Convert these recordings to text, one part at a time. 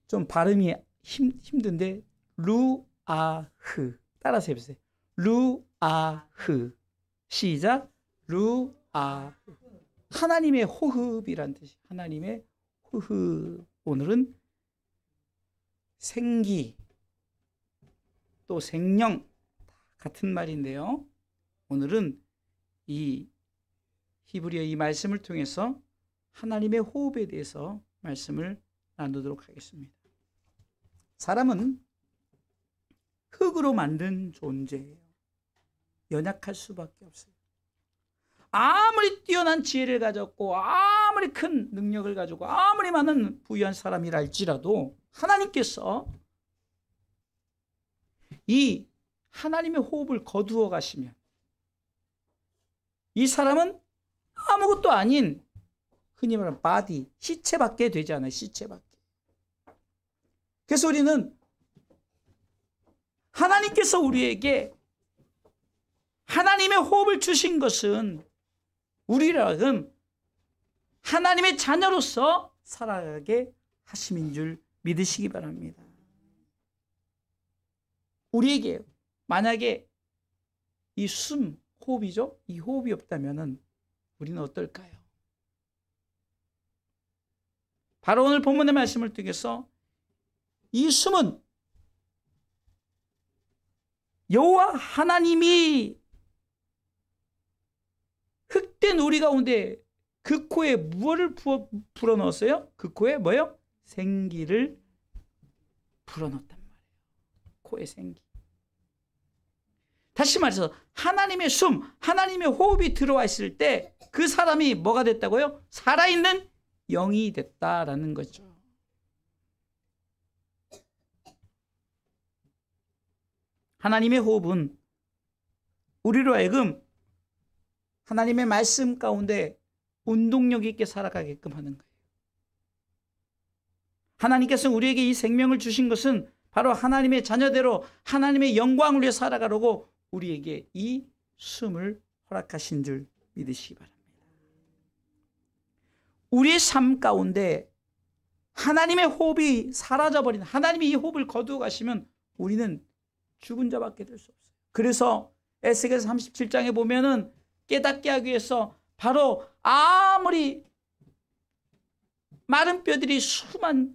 좀 발음이 힘든데 루아흐. 따라서 해보세요. 루아흐. 시작. 루아흐. 하나님의 호흡이란 뜻이. 하나님의 호흡. 오늘은 생기 또 생명 같은 말인데요. 오늘은 이 히브리어 이 말씀을 통해서 하나님의 호흡에 대해서 말씀을 나누도록 하겠습니다. 사람은 흙으로 만든 존재예요. 연약할 수밖에 없어요. 아무리 뛰어난 지혜를 가졌고 아무리 큰 능력을 가지고 아무리 많은 부유한 사람이라 할지라도 하나님께서 이 하나님의 호흡을 거두어 가시면 이 사람은 아무것도 아닌 흔히 말하는 바디, 시체밖에 되지 않아요. 시체밖에. 그래서 우리는 하나님께서 우리에게 하나님의 호흡을 주신 것은 우리라면 하나님의 자녀로서 살아가게 하심인 줄 믿으시기 바랍니다. 우리에게 만약에 이 숨, 호흡이죠? 이 호흡이 없다면 우리는 어떨까요? 바로 오늘 본문의 말씀을 통해서 이 숨은 여호와 하나님이 흙된 우리 가운데 그 코에 무엇을 불어넣었어요? 그 코에 뭐예요? 생기를 불어넣었단 말이에요. 코에 생기. 다시 말해서 하나님의 숨, 하나님의 호흡이 들어와 있을 때 그 사람이 뭐가 됐다고요? 살아있는 영이 됐다라는 거죠. 하나님의 호흡은 우리로 하여금 하나님의 말씀 가운데 운동력 있게 살아가게끔 하는 거예요. 하나님께서 우리에게 이 생명을 주신 것은 바로 하나님의 자녀대로 하나님의 영광을 위해 살아가려고 우리에게 이 숨을 허락하신 줄 믿으시기 바랍니다. 우리의 삶 가운데 하나님의 호흡이 사라져버린, 하나님이 이 호흡을 거두어 가시면 우리는 죽은 자밖에 될 수 없어요. 그래서 에스겔서 37장에 보면은 깨닫게 하기 위해서 바로 아무리 마른 뼈들이 수많은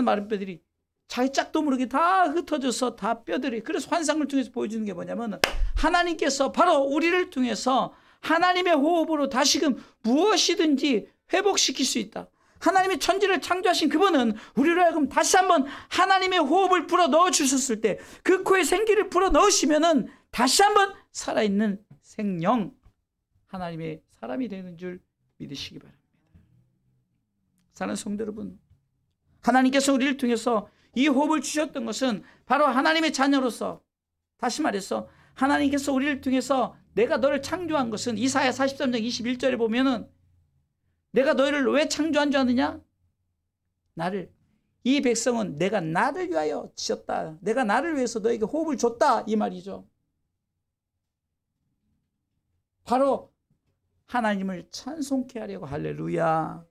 마른 뼈들이 자기 짝도 모르게 다 흩어져서 다 뼈들이, 그래서 환상을 통해서 보여주는 게 뭐냐면 하나님께서 바로 우리를 통해서 하나님의 호흡으로 다시금 무엇이든지 회복시킬 수 있다. 하나님의 천지를 창조하신 그분은 우리로 하여금 다시 한번 하나님의 호흡을 불어 넣어 주셨을 때 그 코에 생기를 불어 넣으시면은 다시 한번 살아있는 생령, 하나님의 사람이 되는 줄 믿으시기 바랍니다. 사랑하는 성도 여러분, 하나님께서 우리를 통해서 이 호흡을 주셨던 것은 바로 하나님의 자녀로서, 다시 말해서 하나님께서 우리를 통해서 내가 너를 창조한 것은 이사야 43장 21절에 보면은 내가 너희를 왜 창조한 줄 아느냐? 이 백성은 내가 나를 위하여 지었다. 내가 나를 위해서 너에게 호흡을 줬다. 이 말이죠. 바로 하나님을 찬송케 하려고. 할렐루야.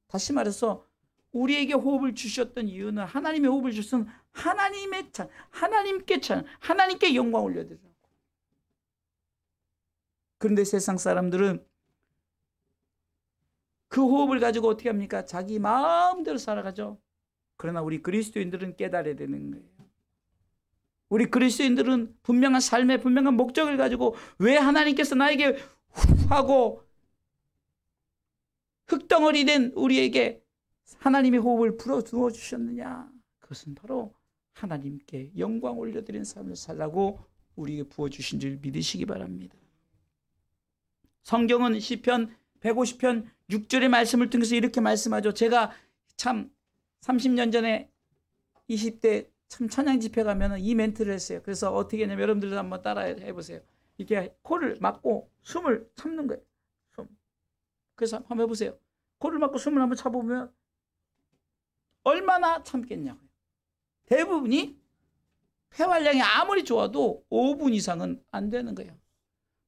다시 말해서 우리에게 호흡을 주셨던 이유는, 하나님의 호흡을 주셨던 하나님께 영광 올려드리라고. 그런데 세상 사람들은 그 호흡을 가지고 어떻게 합니까? 자기 마음대로 살아가죠. 그러나 우리 그리스도인들은 깨달아야 되는 거예요. 우리 그리스도인들은 분명한 삶의 분명한 목적을 가지고 왜 하나님께서 나에게 하고 흙덩어리 된 우리에게 하나님의 호흡을 불어넣어 주셨느냐? 그것은 바로 하나님께 영광 올려드리는 삶을 살라고 우리에게 부어주신 줄 믿으시기 바랍니다. 성경은 시편 150편 6절의 말씀을 통해서 이렇게 말씀하죠. 제가 참 30년 전에 20대 참 찬양 집회 가면 이 멘트를 했어요. 그래서 어떻게 했냐면 여러분들도 한번 따라 해보세요. 이렇게 코를 막고 숨을 참는 거예요. 그래서 한번 해보세요. 코를 막고 숨을 한번 참아보면 얼마나 참겠냐고요. 대부분이 폐활량이 아무리 좋아도 5분 이상은 안 되는 거예요.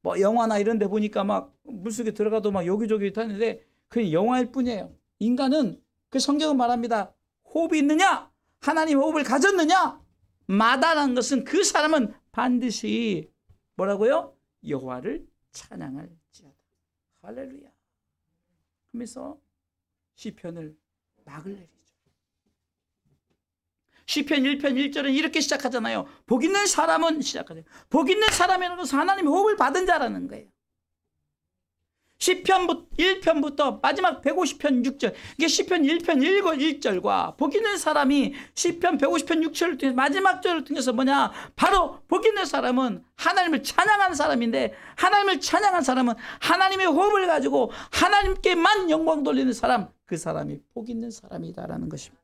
뭐 영화나 이런 데 보니까 막 물속에 들어가도 막 여기저기 타는데 그냥 영화일 뿐이에요. 인간은, 그 성경은 말합니다. 호흡이 있느냐? 하나님의 호흡을 가졌느냐? 마다라는 것은 그 사람은 반드시 뭐라고요? 여호와를 찬양할지어다. 할렐루야. 하면서 시편을 막을 내리죠. 시편 1편 1절은 이렇게 시작하잖아요. 복 있는 사람은 시작하죠. 복 있는 사람이라는 것은 하나님의 호흡을 받은 자라는 거예요. 시편 1편부터 마지막 150편 6절, 이게 시편 1편 1절과 복 있는 사람이 시편 150편 6절을 통해서 마지막 절을 통해서 뭐냐? 바로 복 있는 사람은 하나님을 찬양한 사람인데, 하나님을 찬양한 사람은 하나님의 호흡을 가지고 하나님께만 영광 돌리는 사람, 그 사람이 복 있는 사람이다라는 것입니다.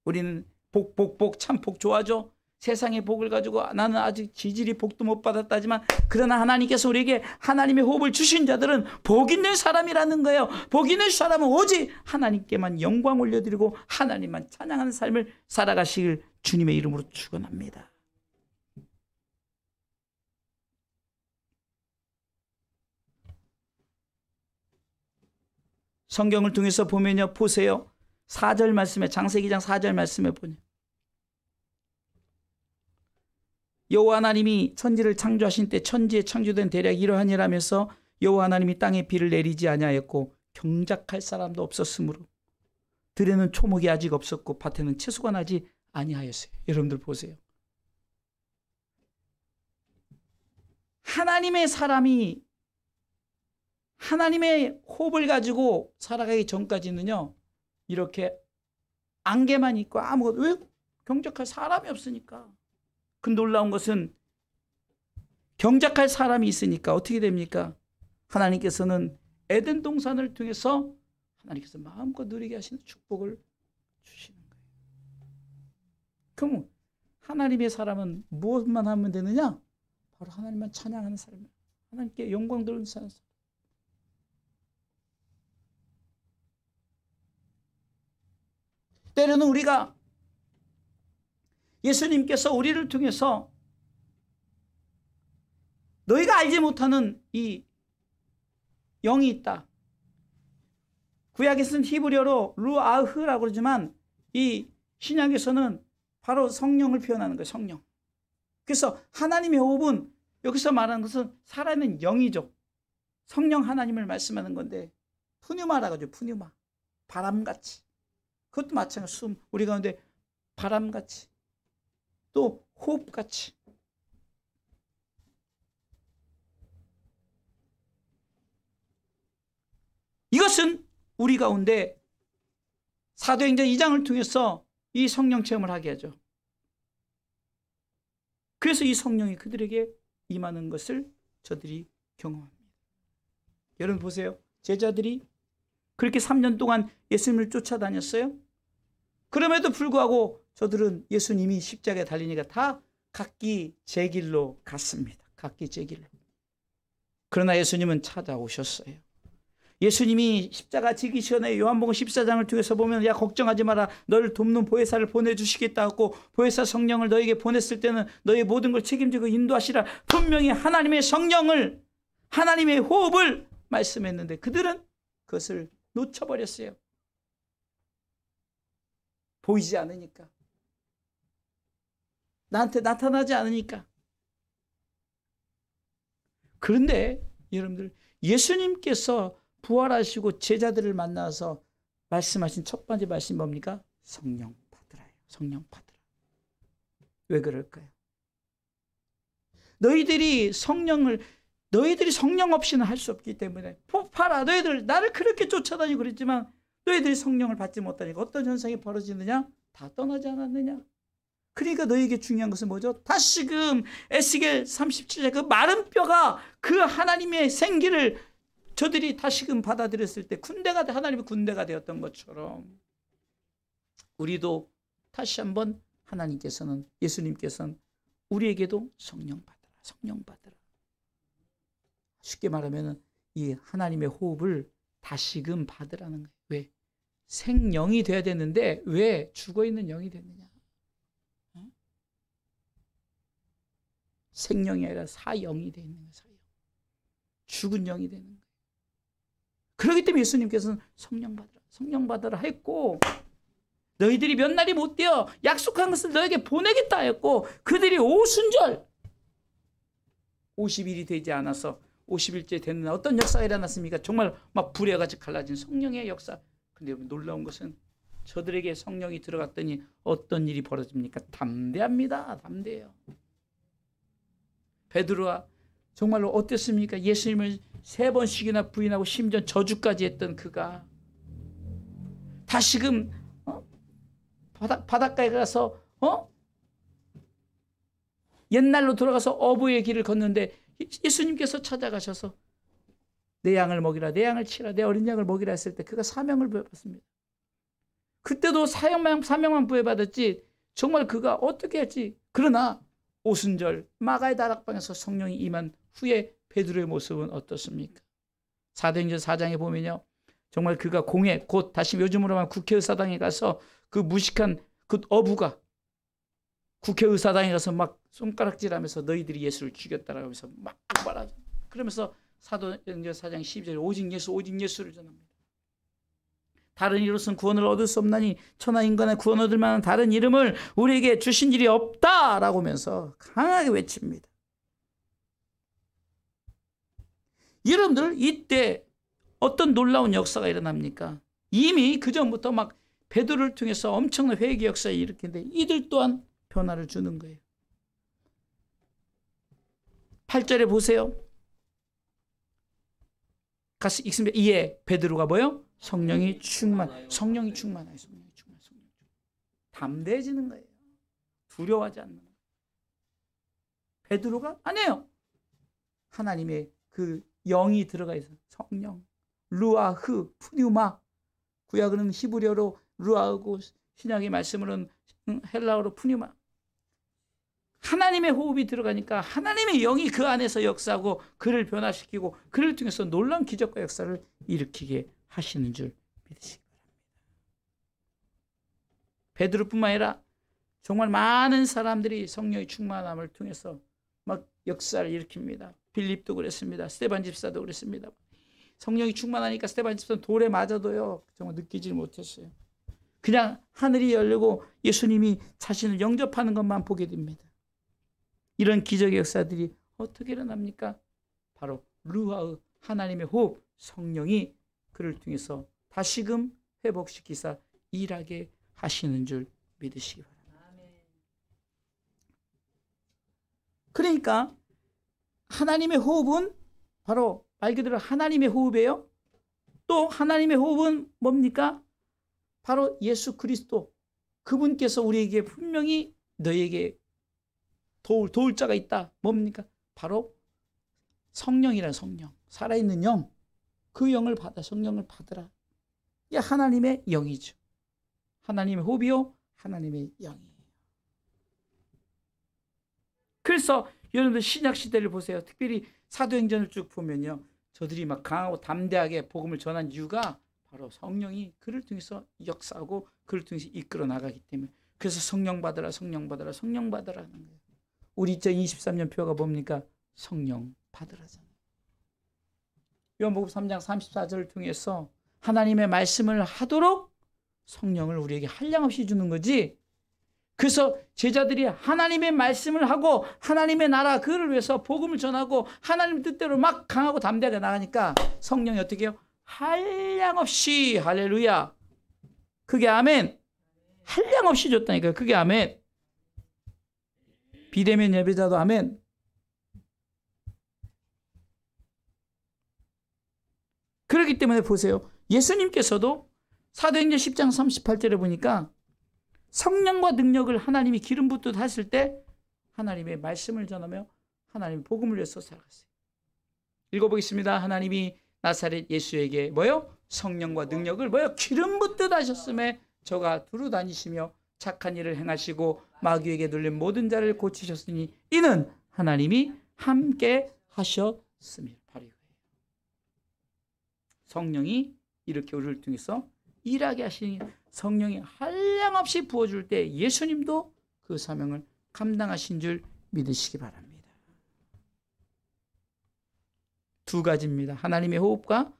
우리는 복 참 복 좋아하죠. 세상의 복을 가지고 나는 아직 지질이 복도 못 받았다지만, 그러나 하나님께서 우리에게 하나님의 호흡을 주신 자들은 복 있는 사람이라는 거예요. 복 있는 사람은 오직 하나님께만 영광 올려드리고 하나님만 찬양하는 삶을 살아가시길 주님의 이름으로 축원합니다. 성경을 통해서 보면요, 보세요. 4절 말씀에, 창세기 2장 4절 말씀에 보니 여호와 하나님이 천지를 창조하신 때 천지에 창조된 대략 이러하니라면서 여호와 하나님이 땅에 비를 내리지 아니하였고 경작할 사람도 없었으므로 들에는 초목이 아직 없었고 밭에는 채소가 나지 아니하였어요. 여러분들 보세요. 하나님의 사람이 하나님의 호흡을 가지고 살아가기 전까지는요, 이렇게 안개만 있고 아무것도, 왜? 경작할 사람이 없으니까. 그 놀라운 것은 경작할 사람이 있으니까 어떻게 됩니까? 하나님께서는 에덴 동산을 통해서 하나님께서 마음껏 누리게 하시는 축복을 주시는 거예요. 그럼 하나님의 사람은 무엇만 하면 되느냐? 바로 하나님만 찬양하는 사람이에요. 하나님께 영광 돌리는 사람. 때로는 우리가 예수님께서 우리를 통해서 너희가 알지 못하는 이 영이 있다. 구약에서는 히브리어로 루아흐라고 그러지만 이 신약에서는 바로 성령을 표현하는 거예요. 성령. 그래서 하나님의 호흡은 여기서 말하는 것은 살아있는 영이죠. 성령 하나님을 말씀하는 건데, 푸뉴마라고 하죠. 푸뉴마. 바람같이. 그것도 마찬가지로 숨, 우리 가운데 바람같이, 또 호흡같이. 이것은 우리 가운데 사도행전 2장을 통해서 이 성령 체험을 하게 하죠. 그래서 이 성령이 그들에게 임하는 것을 저들이 경험합니다. 여러분 보세요. 제자들이 그렇게 3년 동안 예수님을 쫓아다녔어요. 그럼에도 불구하고 저들은 예수님이 십자가에 달리니까 다 각기 제 길로 갔습니다. 각기 제 길로. 그러나 예수님은 찾아오셨어요. 예수님이 십자가 지기 전에 요한복음 14장을 통해서 보면, 야 걱정하지 마라, 너를 돕는 보혜사를 보내주시겠다고, 보혜사 성령을 너에게 보냈을 때는 너의 모든 걸 책임지고 인도하시라, 분명히 하나님의 성령을, 하나님의 호흡을 말씀했는데 그들은 그것을 놓쳐버렸어요. 보이지 않으니까, 나한테 나타나지 않으니까. 그런데 여러분들, 예수님께서 부활하시고 제자들을 만나서 말씀하신 첫 번째 말씀이 뭡니까? 성령 받으라요. 성령 받으라. 왜 그럴까요? 너희들이 성령 없이는 할 수 없기 때문에, 봐라, 너희들 나를 그렇게 쫓아다니고 그랬지만 너희들이 성령을 받지 못하니까 어떤 현상이 벌어지느냐? 다 떠나지 않았느냐? 그러니까 너희에게 중요한 것은 뭐죠? 다시금 에스겔 37장 그 마른 뼈가 그 하나님의 생기를 저들이 다시금 받아들였을 때 하나님의 군대가 되었던 것처럼, 우리도 다시 한번 하나님께서는, 예수님께서는 우리에게도 성령 받으라, 성령 받으라. 쉽게 말하면 이 하나님의 호흡을 다시금 받으라는 거예요. 왜? 생령이 돼야 되는데 왜 죽어있는 영이 됐느냐? 생령이 아니라 사영이 되어 있는 거예요. 사영. 죽은 영이 되는 거예요. 그렇기 때문에 예수님께서는 성령 받으라, 성령 받으라 했고, 너희들이 몇 날이 못 되어 약속한 것을 너에게 보내겠다 했고, 그들이 오순절 50일이 되지 않아서 50일째 되는 어떤 역사가 일어났습니까? 정말 막 불에 같이 갈라진 성령의 역사. 근데 놀라운 것은 저들에게 성령이 들어갔더니 어떤 일이 벌어집니까? 담대합니다. 담대해요. 베드로가 정말로 어땠습니까? 예수님을 3번씩이나 부인하고 심지어 저주까지 했던 그가 다시금 바닷가에 가서 옛날로 돌아가서 어부의 길을 걷는데 예수님께서 찾아가셔서 내 양을 먹이라, 내 양을 치라, 내 어린 양을 먹이라 했을 때 그가 사명을 부여받습니다. 그때도 사명만 부여받았지 정말 그가 어떻게 했지. 그러나 오순절 마가의 다락방에서 성령이 임한 후에 베드로의 모습은 어떻습니까? 사도행전 4장에 보면요, 정말 그가 공회, 곧 다시 요즘으로 말하면 국회의사당에 가서 그 무식한 그 어부가 국회의사당에 가서 막 손가락질하면서 너희들이 예수를 죽였다라고 하면서 막 말하죠. 그러면서 사도행전 4장 12절에 오직 예수, 오직 예수를 전합니다. 다른 이로서는 구원을 얻을 수 없나니 천하 인간의 구원 얻을 만한 다른 이름을 우리에게 주신 일이 없다라고 하면서 강하게 외칩니다. 여러분들 이때 어떤 놀라운 역사가 일어납니까? 이미 그전부터 막 베드로를 통해서 엄청난 회개 역사를 일으키는데 이들 또한 변화를 주는 거예요. 8절에 보세요. 같이 읽습니다. 이에 베드로가 뭐요? 성령이 충만하여. 담대해지는 거예요. 두려워하지 않는 거예요. 베드로가 아니에요. 하나님의 그 영이 들어가 있어요. 성령. 루아흐, 푸뉴마. 구약은 히브리어로 루아흐고 신약의 말씀으로는 헬라어로 푸뉴마. 하나님의 호흡이 들어가니까 하나님의 영이 그 안에서 역사하고 그를 변화시키고 그를 통해서 놀라운 기적과 역사를 일으키게 하시는 줄 믿으시기 바랍니다. 베드로뿐만 아니라 정말 많은 사람들이 성령의 충만함을 통해서 막 역사를 일으킵니다. 빌립도 그랬습니다. 스데반 집사도 그랬습니다. 성령이 충만하니까 스데반 집사는 돌에 맞아도요 정말 느끼지 못했어요. 그냥 하늘이 열리고 예수님이 자신을 영접하는 것만 보게 됩니다. 이런 기적의 역사들이 어떻게 일어납니까? 바로 루아의 하나님의 호흡, 성령이 그를 통해서 다시금 회복시키사 일하게 하시는 줄 믿으시기 바랍니다. 그러니까 하나님의 호흡은 바로 말 그대로 하나님의 호흡이에요. 또 하나님의 호흡은 뭡니까? 바로 예수 그리스도, 그분께서 우리에게 분명히 너에게 도울 자가 있다. 뭡니까? 바로 성령이라는 성령, 살아있는 영, 그 영을 받아, 성령을 받으라. 이게 하나님의 영이죠. 하나님의 호흡이요, 하나님의 영이에요. 그래서 여러분들 신약 시대를 보세요. 특별히 사도행전을 쭉 보면요, 저들이 막 강하고 담대하게 복음을 전한 이유가 바로 성령이 그를 통해서 역사하고 그를 통해서 이끌어 나가기 때문에. 그래서 성령 받으라, 성령 받으라, 성령 받으라는 거예요. 우리 2023년 표가 뭡니까? 성령 받으라잖아요. 요한복음 3장 34절을 통해서 하나님의 말씀을 하도록 성령을 우리에게 한량없이 주는 거지. 그래서 제자들이 하나님의 말씀을 하고 하나님의 나라 그를 위해서 복음을 전하고 하나님 뜻대로 막 강하고 담대하게 나가니까 성령이 어떻게 해요? 한량없이, 할렐루야, 그게 아멘, 한량없이 줬다니까요. 그게 아멘. 비대면 예배자도 아멘. 그렇기 때문에 보세요. 예수님께서도 사도행전 10장 38절에 보니까 성령과 능력을 하나님이 기름 붓듯 하실 때 하나님의 말씀을 전하며 하나님의 복음을 위해서 살아갔어요. 읽어보겠습니다. 하나님이 나사렛 예수에게 뭐요? 성령과 능력을 뭐요? 기름 붓듯 하셨음에 저가 두루 다니시며 착한 일을 행하시고 마귀에게 눌린 모든 자를 고치셨으니 이는 하나님이 함께 하셨습니다. 바로 이거예요. 성령이 이렇게 우리를 통해서 일하게 하시니 성령이 한량없이 부어줄 때 예수님도 그 사명을 감당하신 줄 믿으시기 바랍니다. 두 가지입니다. 하나님의 호흡과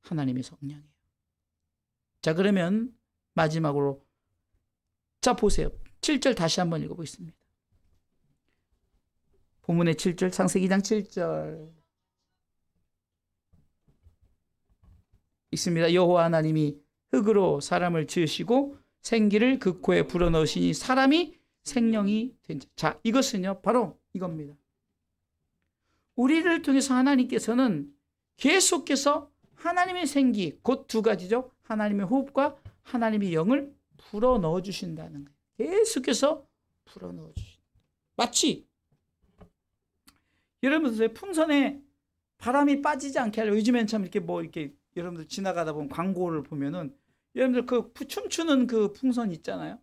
하나님의 성령이에요. 자, 그러면 마지막으로 자 보세요. 7절 다시 한번 읽어보겠습니다. 본문의 7절, 창세기 2장 7절 읽습니다. 여호와 하나님이 흙으로 사람을 지으시고 생기를 그 코에 불어넣으시니 사람이 생명이 된 자. 자, 이것은요 바로 이겁니다. 우리를 통해서 하나님께서는 계속해서 하나님의 생기, 곧 두 가지죠. 하나님의 호흡과 하나님의 영을 불어넣어 주신다는 거예요. 계속해서 불어넣어 주신다. 마치 여러분들 풍선에 바람이 빠지지 않게 하려고 요즘엔 참 이렇게 뭐 이렇게 여러분들 지나가다 보면 광고를 보면은 여러분들 그 춤추는 그 풍선 있잖아요.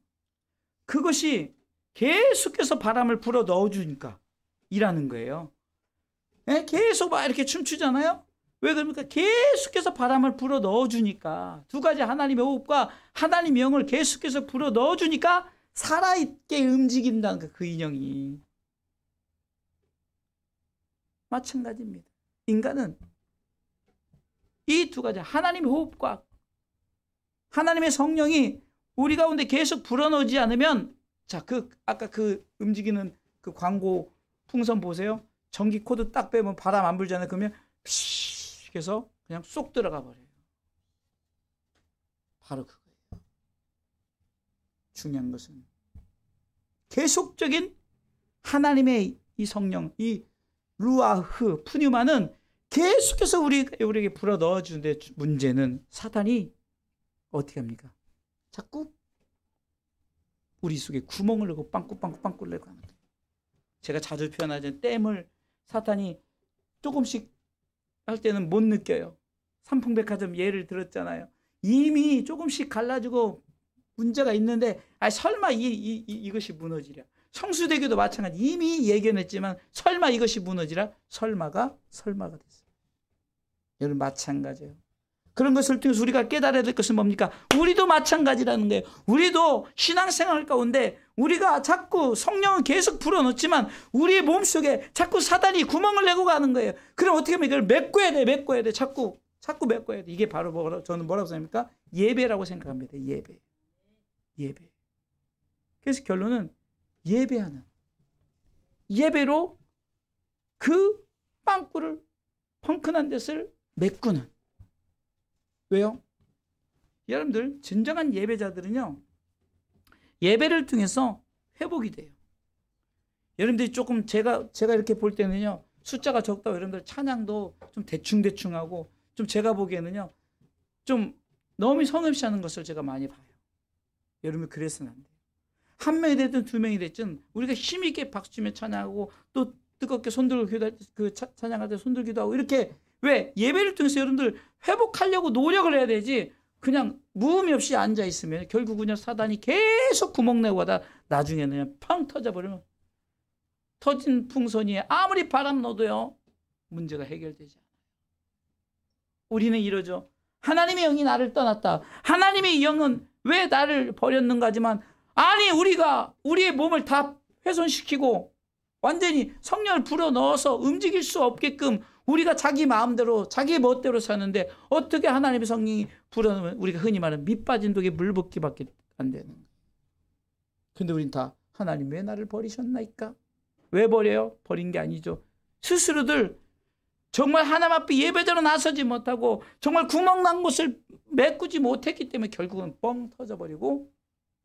그것이 계속해서 바람을 불어 넣어주니까 일하는 거예요. 네? 계속 막 이렇게 춤추잖아요. 왜 그럽니까? 계속해서 바람을 불어 넣어주니까 두 가지 하나님의 호흡과 하나님의 영을 계속해서 불어 넣어주니까 살아있게 움직인다는 거예요. 그 인형이. 마찬가지입니다. 인간은 이 두 가지 하나님의 호흡과 하나님의 성령이 우리 가운데 계속 불어넣지 않으면 자, 아까 그 움직이는 그 광고 풍선 보세요. 전기 코드 딱 빼면 바람 안 불잖아요. 그러면 피쉬 해서 그냥 쏙 들어가 버려요. 바로 그거예요. 중요한 것은 계속적인 하나님의 이 성령, 이 루아흐, 푸뉴마는 계속해서 우리에게 불어 넣어주는데 문제는 사탄이 어떻게 합니까? 자꾸 우리 속에 구멍을 내고 빵꾸 내고 하는 거예요. 제가 자주 표현하자면 댐을 사탄이 조금씩 할 때는 못 느껴요. 삼풍백화점 예를 들었잖아요. 이미 조금씩 갈라지고 문제가 있는데 설마 이것이 무너지랴. 성수대교도 마찬가지. 이미 예견했지만 설마 이것이 무너지라 설마가 됐어요. 여러분 마찬가지예요. 그런 것을 통해서 우리가 깨달아야 될 것은 뭡니까? 우리도 마찬가지라는 거예요. 우리도 신앙생활 가운데 우리가 자꾸 성령을 계속 불어넣지만 우리의 몸속에 자꾸 사단이 구멍을 내고 가는 거예요. 그럼 어떻게 하면 이걸 메꿔야 돼. 자꾸 메꿔야 돼. 이게 바로 저는 뭐라고 생각합니까? 예배라고 생각합니다. 예배. 그래서 결론은 예배하는. 예배로 그 빵꾸를 펑크난 데를 메꾸는. 왜요? 여러분들 진정한 예배자들은요. 예배를 통해서 회복이 돼요. 여러분들이 조금 제가 이렇게 볼 때는요. 숫자가 적다고 여러분들 찬양도 좀 대충하고 좀 제가 보기에는요. 좀 너무 성음시 하는 것을 제가 많이 봐요. 여러분 그래서는 안 돼요. 한 명이 됐든 두 명이 됐든 우리가 힘있게 박수치며 찬양하고 또 뜨겁게 손들고 찬양할 때 손들기도 하고 이렇게 왜? 예배를 통해서 여러분들 회복하려고 노력을 해야 되지 그냥 무의미 없이 앉아있으면 결국은 사단이 계속 구멍 내고 하다 나중에는 그냥 펑 터져버리면 터진 풍선이 아무리 바람 넣어도요 문제가 해결되지 않아요. 우리는 이러죠. 하나님의 영이 나를 떠났다. 하나님의 영은 왜 나를 버렸는가 하지만 아니 우리가 우리의 몸을 다 훼손시키고 완전히 성령을 불어넣어서 움직일 수 없게끔 우리가 자기 마음대로 자기 멋대로 사는데 어떻게 하나님의 성령이 불어넣으면 우리가 흔히 말하는 밑 빠진 독에 물 붓기밖에 안 되는 거예요. 근데 우린 다 하나님 왜 나를 버리셨나이까? 왜 버려요? 버린 게 아니죠. 스스로들 정말 하나님 앞에 예배대로 나서지 못하고 정말 구멍난 곳을 메꾸지 못했기 때문에 결국은 뻥 터져버리고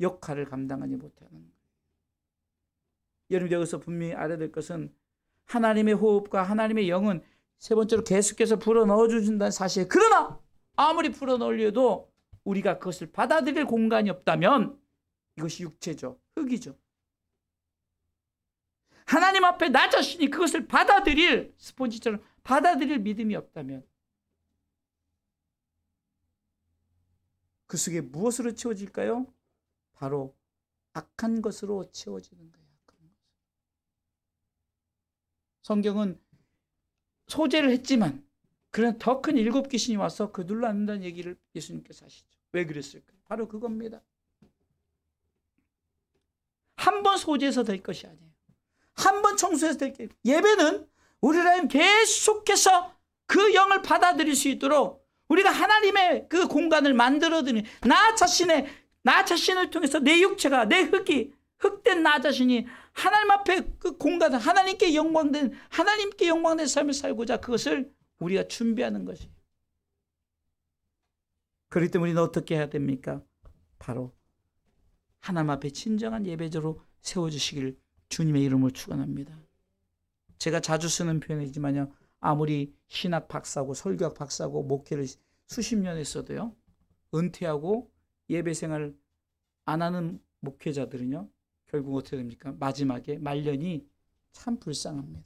역할을 감당하지 못하는 거예요. 여러분 여기서 분명히 알아야 될 것은 하나님의 호흡과 하나님의 영은 세 번째로 계속해서 불어넣어 주신다는 사실. 그러나 아무리 불어넣으려도 우리가 그것을 받아들일 공간이 없다면 이것이 육체죠. 흙이죠. 하나님 앞에 나 자신이 그것을 받아들일 스폰지처럼 받아들일 믿음이 없다면 그 속에 무엇으로 채워질까요? 바로 악한 것으로 채워지는 거예요. 성경은 소재를 했지만 그런 더 큰 일곱 귀신이 와서 그 눌러앉는다는 얘기를 예수님께서 하시죠. 왜 그랬을까요? 바로 그겁니다. 한 번 소재해서 될 것이 아니에요. 한 번 청소해서 될 게 예배는 우리라면 계속해서 그 영을 받아들일 수 있도록 우리가 하나님의 그 공간을 만들어드니 나 자신을 통해서 내 육체가, 내 흙된 나 자신이 하나님 앞에 그 공간을 하나님께 영광된 삶을 살고자 그것을 우리가 준비하는 것이에요. 그렇기 때문에 우리는 어떻게 해야 됩니까? 바로 하나님 앞에 진정한 예배자로 세워주시길 주님의 이름으로 축원합니다. 제가 자주 쓰는 표현이지만요, 아무리 신학 박사고 설교학 박사고 목회를 수십 년 했어도요, 은퇴하고 예배 생활을 안 하는 목회자들은요, 결국 어떻게 됩니까? 마지막에 말년이 참 불쌍합니다.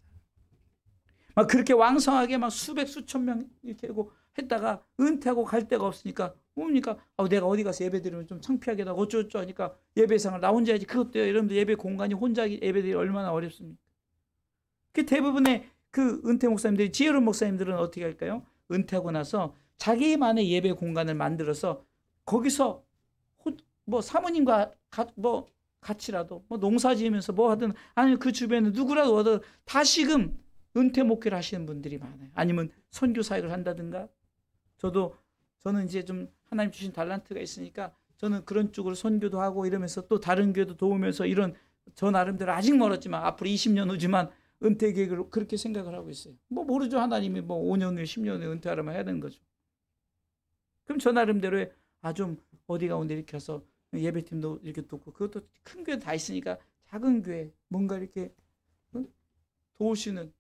막 그렇게 왕성하게 막 수백 수천 명 이렇게 하고 했다가 은퇴하고 갈 데가 없으니까 뭡니까? 내가 어디 가서 예배 드리면 좀 창피하게 하고 어쩌고저쩌고 하니까 예배상을 나 혼자 해야지. 그것도요, 여러분들 예배 공간이 혼자 예배 드리기 얼마나 어렵습니까? 그 대부분의 그 은퇴 목사님들이, 지혜로운 목사님들은 어떻게 할까요? 은퇴하고 나서 자기만의 예배 공간을 만들어서 거기서 뭐 사모님과 같이라도 뭐 농사 지으면서 뭐 하든, 아니면 그 주변에 누구라도 얻어 다시금 은퇴 목회를 하시는 분들이 많아요. 아니면 선교 사역을 한다든가. 저는 이제 좀 하나님 주신 달란트가 있으니까 저는 그런 쪽으로 선교도 하고 이러면서 또 다른 교회도 도우면서 이런, 저 나름대로 아직 멀었지만 앞으로 20년 후지만 은퇴 계획을 그렇게 생각을 하고 있어요. 뭐 모르죠. 하나님이 뭐 5년 후에 10년 후에 은퇴하라면 해야 되는 거죠. 그럼 저 나름대로의 좀 어디 가운데 이렇게 해서 예배팀도 이렇게 돕고, 그것도 큰 교회 다 있으니까 작은 교회 뭔가 이렇게 도우시는.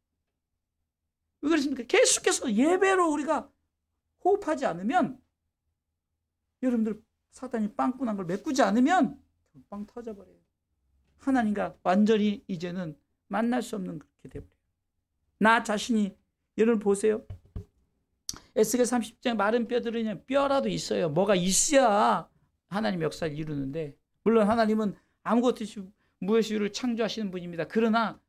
왜 그렇습니까? 계속해서 예배로 우리가 호흡하지 않으면, 여러분들 사단이 빵꾸난 걸 메꾸지 않으면 빵 터져버려요. 하나님과 완전히 이제는 만날 수 없는 그렇게 돼버려요. 나 자신이, 여러분 보세요. 에스겔 30장 마른 뼈들은 뼈라도 있어요. 뭐가 있어야 하나님 역사를 이루는데, 물론 하나님은 아무것도 무엇이를 창조하시는 분입니다. 그러나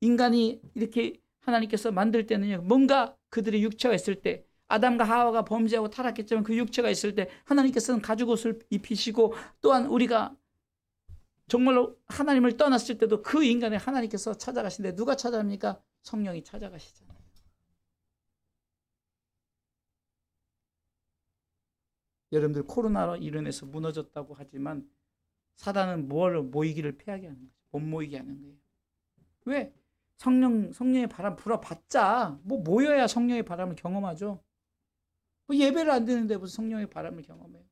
인간이 이렇게 하나님께서 만들 때는요, 뭔가 그들의 육체가 있을 때, 아담과 하와가 범죄하고 타락했지만 그 육체가 있을 때 하나님께서는 가죽옷을 입히시고, 또한 우리가 정말로 하나님을 떠났을 때도 그 인간을 하나님께서 찾아가시는데, 누가 찾아갑니까? 성령이 찾아가시잖아요. 여러분들 코로나로 인해서 무너졌다고 하지만 사단은 뭘 모이기를 피하게 하는 거죠. 못 모이게 하는 거예요. 왜? 성령의 바람 불어봤자 뭐 모여야 성령의 바람을 경험하죠. 뭐 예배를 안 드는데 무슨 성령의 바람을 경험해요.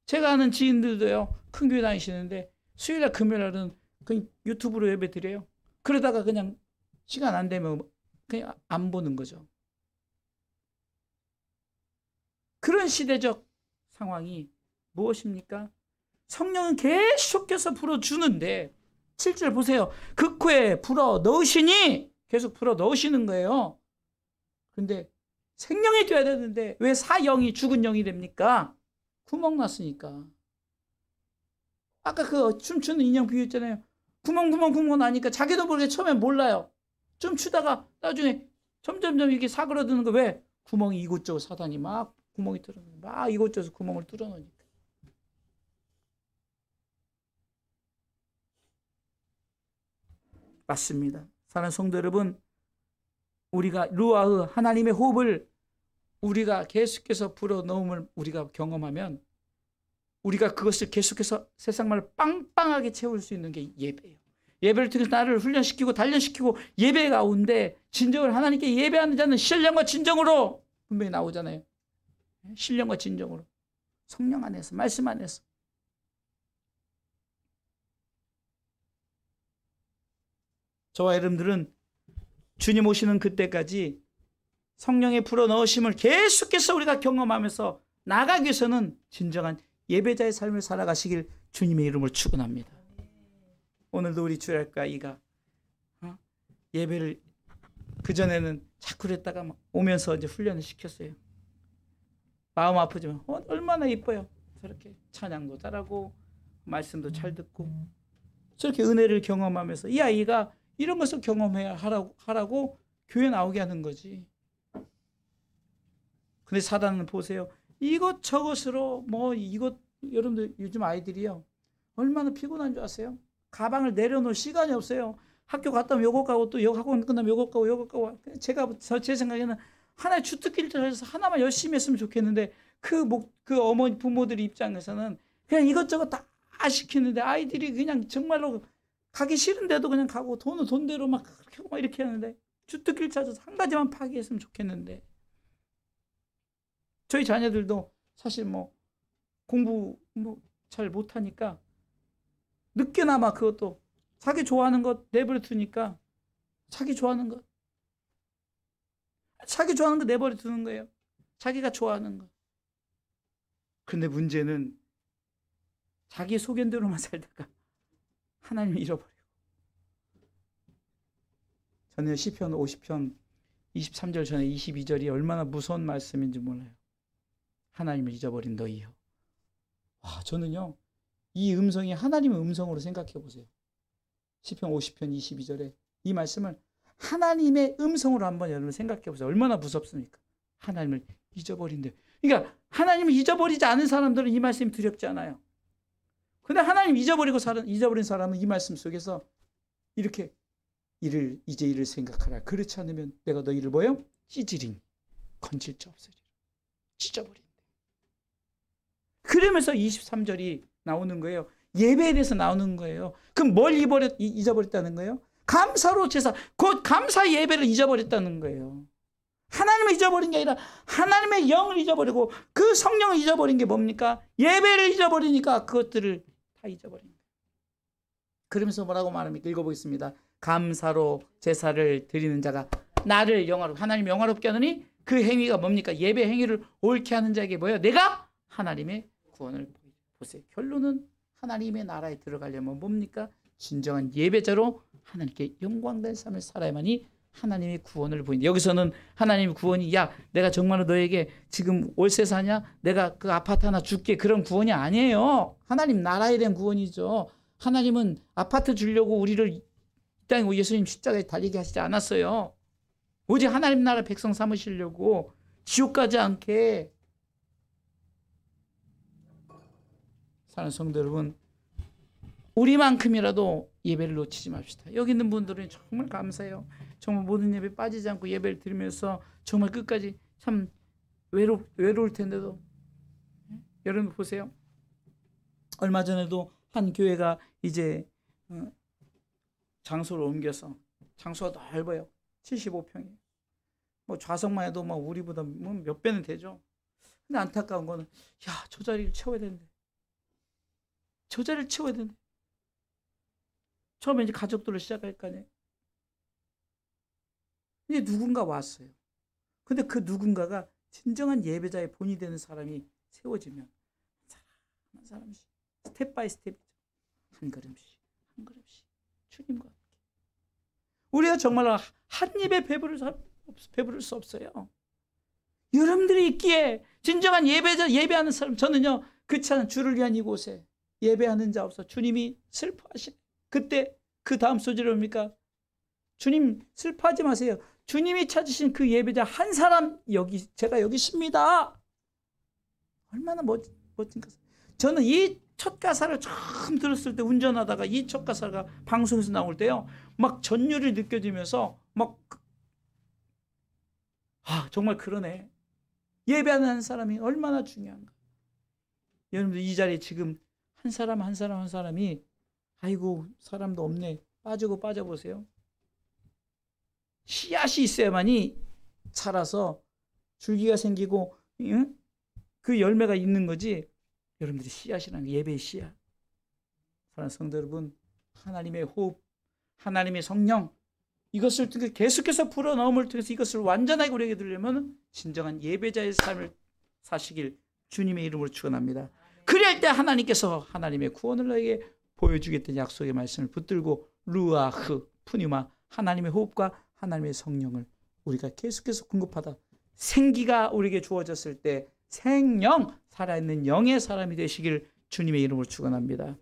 제가 아는 지인들도요, 큰 교회 다니시는데 수요일날 금요일날은 그냥 유튜브로 예배 드려요. 그러다가 그냥 시간 안 되면 그냥 안 보는 거죠. 그런 시대적 상황이 무엇입니까? 성령은 계속해서 불어주는데 7절 보세요. 그 코에 불어 넣으시니, 계속 불어 넣으시는 거예요. 그런데 생명이 돼야 되는데 왜 사영이 죽은 영이 됩니까? 구멍 났으니까. 아까 그 춤추는 인형 비유했잖아요. 구멍 나니까 자기도 모르게 처음엔 몰라요. 좀 추다가 나중에 점점점 이렇게 사그러드는 거. 왜? 구멍이 이곳저곳 사단이 막 구멍이 뚫어놓으니까, 막 이곳저곳 구멍을 뚫어놓으니까. 맞습니다. 사랑하는 성도 여러분, 우리가 루아흐 하나님의 호흡을 우리가 계속해서 불어넣음을 우리가 경험하면, 우리가 그것을 계속해서 세상말로 빵빵하게 채울 수 있는 게 예배예요. 예배를 통해서 나를 훈련시키고 단련시키고, 예배 가운데 진정을 하나님께 예배하는 자는 신령과 진정으로, 분명히 나오잖아요. 신령과 진정으로, 성령 안에서, 말씀 안에서. 저와 여러분들은 주님 오시는 그때까지 성령의 불어넣으심을 계속해서 우리가 경험하면서 나가기 위해서는 진정한 예배자의 삶을 살아가시길 주님의 이름으로 축원합니다. 오늘도 우리 주일학과 이가 예배를 그전에는 자꾸 그랬다가 막 오면서 이제 훈련을 시켰어요. 마음 아프지만 얼마나 이뻐요. 저렇게 찬양도 잘하고 말씀도 잘 듣고 저렇게 은혜를 경험하면서 이 아이가 이런 것을 경험해야 하라고 교회 나오게 하는 거지. 근데 사단은 보세요. 이것저것으로 여러분들 요즘 아이들이요, 얼마나 피곤한 줄 아세요? 가방을 내려놓을 시간이 없어요. 학교 갔다 오면 요거 가고, 또 학원 끝나면 요거 가고 제 생각에는 하나의 주특기를 찾아서 하나만 열심히 했으면 좋겠는데 그 어머니 부모들 입장에서는 그냥 이것저것 다 시키는데 아이들이 그냥 정말로 가기 싫은데도 그냥 가고 돈은 돈대로 막 그렇게 하고 막 이렇게 하는데 주특기를 찾아서 한 가지만 파기했으면 좋겠는데 저희 자녀들도 사실 뭐 공부 뭐 잘 못하니까 늦게나마 그것도 자기 좋아하는 것 내버려 두니까 자기 좋아하는 거 내버려 두는 거예요. 자기가 좋아하는 거. 근데 문제는 자기 소견대로만 살다가 하나님을 잃어버리고. 저는 시편 50편 23절 전에 22절이 얼마나 무서운 말씀인지 몰라요. 하나님을 잊어버린 너희요. 와, 저는요 이 음성이 하나님의 음성으로 생각해 보세요. 시편 50편 22절에 이 말씀을 하나님의 음성으로 한번 여러분 생각해 보세요. 얼마나 무섭습니까? 하나님을 잊어버린대. 그러니까 하나님을 잊어버리지 않은 사람들은 이 말씀이 두렵지 않아요. 근데 하나님 잊어버린 사람은 이 말씀 속에서 이렇게 이제 일을 생각하라. 그렇지 않으면 내가 너희를 뭐요? 찢으리니 건질 자 없으리라. 찢어버린대. 그러면서 23절이 나오는 거예요. 예배에 대해서 나오는 거예요. 그럼 뭘 잊어버렸다는 거예요? 감사로 제사, 곧 감사 예배를 잊어버렸다는 거예요. 하나님을 잊어버린 게 아니라 하나님의 영을 잊어버리고 그 성령을 잊어버린 게 뭡니까? 예배를 잊어버리니까 그것들을 다 잊어버린 거예요. 그러면서 뭐라고 말합니까? 읽어보겠습니다. 감사로 제사를 드리는 자가 나를 하나님 영화롭게 하느니 그 행위가 뭡니까? 예배 행위를 옳게 하는 자에게 뭐예요? 내가 하나님의 구원을 보세요. 결론은 하나님의 나라에 들어가려면 뭡니까? 진정한 예배자로 하나님께 영광된 삶을 살아야만이 하나님의 구원을 보인다. 여기서는 하나님의 구원이 야 내가 정말로 너에게 지금 월세 사냐? 내가 그 아파트 하나 줄게. 그런 구원이 아니에요. 하나님 나라에 대한 구원이죠. 하나님은 아파트 주려고 우리를 이 땅에 예수님 십자가에 달리게 하시지 않았어요. 오직 하나님 나라 백성 삼으시려고 지옥 가지 않게. 사랑하는 성도 여러분, 우리만큼이라도 예배를 놓치지 맙시다. 여기 있는 분들은 정말 감사해요. 정말 모든 예배 빠지지 않고 예배를 드리면서 정말 끝까지 참 외로울 텐데도 여러분 보세요. 얼마 전에도 한 교회가 이제 장소를 옮겨서 장소가 넓어요. 75평이에요. 뭐 좌석만 해도 막 우리보다 뭐 몇 배는 되죠. 근데 안타까운 거는 야, 저 자리를 채워야 되는데. 저 자리를 채워야 되는데. 처음에 이제 가족들로 시작할 거 아니에요. 이제 누군가 왔어요. 근데 그 누군가가 진정한 예배자의 본이 되는 사람이 세워지면 한 사람씩 스텝 바이 스텝이죠. 한 걸음씩 한 걸음씩 주님과 함께. 우리가 정말로 한 입에 배부를 수 없어요. 여러분들이 있기에 진정한 예배자, 예배하는 사람, 저는요 그렇지 않은 주를 위한 이곳에 예배하는 자 없어 주님이 슬퍼하시네. 그때 그 다음 소절이 뭡니까? 주님 슬퍼하지 마세요. 주님이 찾으신 그 예배자 한 사람 제가 여기 있습니다. 얼마나 멋진 가사. 저는 이 첫 가사를 처음 들었을 때 운전하다가 이 첫 가사가 방송에서 나올 때요 막 전율이 느껴지면서 막 정말 그러네. 예배하는 사람이 얼마나 중요한가. 여러분들 이 자리에 지금 한 사람이 아이고 사람도 없네 빠지고 빠져보세요. 씨앗이 있어야만이 자라서 줄기가 생기고 그 열매가 있는 거지. 여러분들이 씨앗이라는 게 예배의 씨앗. 사랑하는 성도 여러분, 하나님의 호흡, 하나님의 성령 이것을 통해 계속해서 불어넣음을 통해서 이것을 완전하게 우리에게 들으려면 진정한 예배자의 삶을 사시길 주님의 이름으로 축원합니다. 그럴 때 하나님께서 하나님의 구원을 너에게 보여주겠다는 약속의 말씀을 붙들고 루아흐 푸니마 하나님의 호흡과 하나님의 성령을 우리가 계속해서 공급하다 생기가 우리에게 주어졌을 때 생영 살아있는 영의 사람이 되시길 주님의 이름으로 축원합니다.